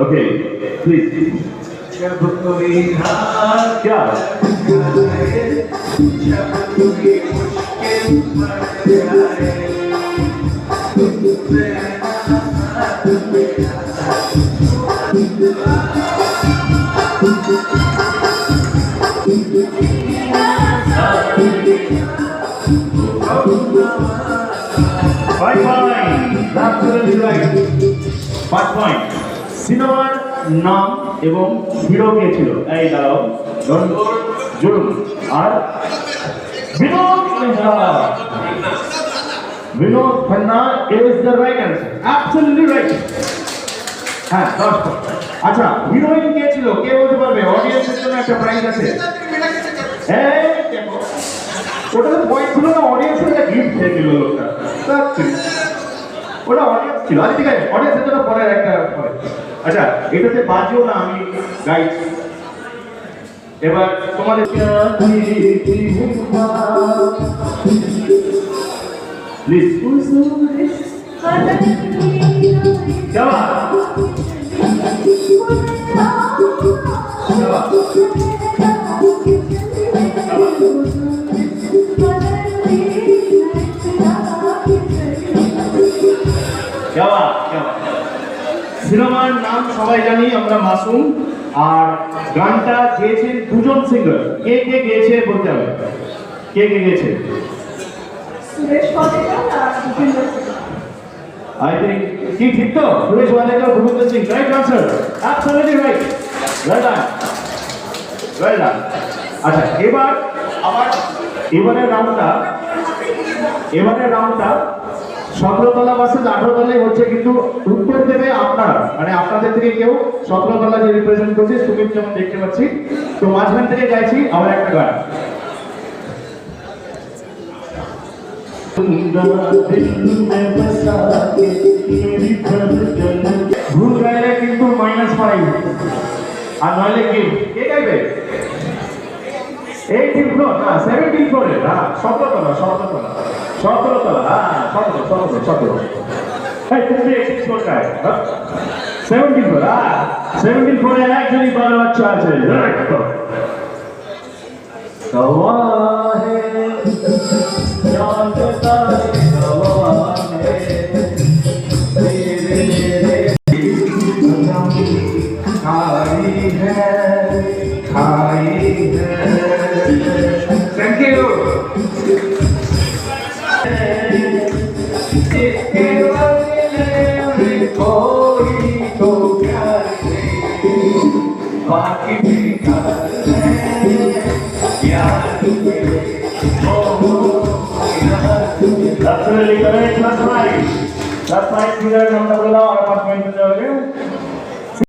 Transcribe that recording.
Okay, please. जब कोई हाथ क्या आए, जब कोई मुश्किल पड़ जाए, तुझसे हाथ मेरा Five points. Absolutely right. 5 point. সিনেমার নাম এবং হিরো কে ছিল? এই দাঁড়াও, জুড়ুন। আর Binod Khanna. Binod Khanna is the right answer. Absolutely right. হ্যাঁ, 10 point. আচ্ছা, হিরোইন কে ছিল? কে বলতে পারবে? অডিয়েন্সের জন্য একটা প্রাইজ আছে। এই দেখো, ওটা তো পয়েন্ট ছিল না, অডিয়েন্সের একটা গিফট দিয়ে দিল লোকটা। ওটা অডিয়েন্স ছিল। আচ্ছা ঠিক আছে, অডিয়েন্সের জন্য পরের একটা পরে। আচ্ছা, এটাতে বাজিও না, আমি গাইছি। এবার তোমাদের প্লিজ যাবা সিনেমার নাম সবাই জানি আমরা, মাসুম। আর গানটা গেয়েছেন দুজন সিঙ্গার। কে কে গেয়েছে বলতে হবে, কে কে গেয়েছে? সুরেশ ওয়াডেকার আর ভূপেন্দ্র সিং। আই থিংক কি ঠিক তো? Suresh Wadkar, Bhupendra Singh. Right answer, absolutely right. Well done, well done. আচ্ছা, এবার আবার এবারের রাউন্ডটা 17 তলা ভার্সেস 18 তলায় হচ্ছে, কিন্তু উত্তর দেবে আপনারা, মানে আপনাদের থেকে কেউ 17 তলা যে রিপ্রেজেন্ট করছে, সুমিত যেমন দেখতে পাচ্ছি। তো মাঝখান থেকে গাইছি আবার একটা গান। ভুল গাইলে কিন্তু -5, আর নইলে কি? কে গাইবে? 18 ফ্লোর না 17 ফ্লোরে? হ্যাঁ, 17 তলা, 17 তলা, 17 তলা, হ্যাঁ 17। এই তুমি 18 ফ্লোর গায়, 17 ফ্লোর, হ্যাঁ 17 ফ্লোরে একজনই বারো বাচ্চা আছে। গওয়া হে জানতা হে, গওয়া হে তেরে खाई है, खाई है। Thank you. इसके बदले कोई तो प्यार नहीं, बाकी बेकार है यार मेरे, ओ यार मेरे। Absolutely correct. That's right. That's right. Number 5 और 5 मिनट हो गए।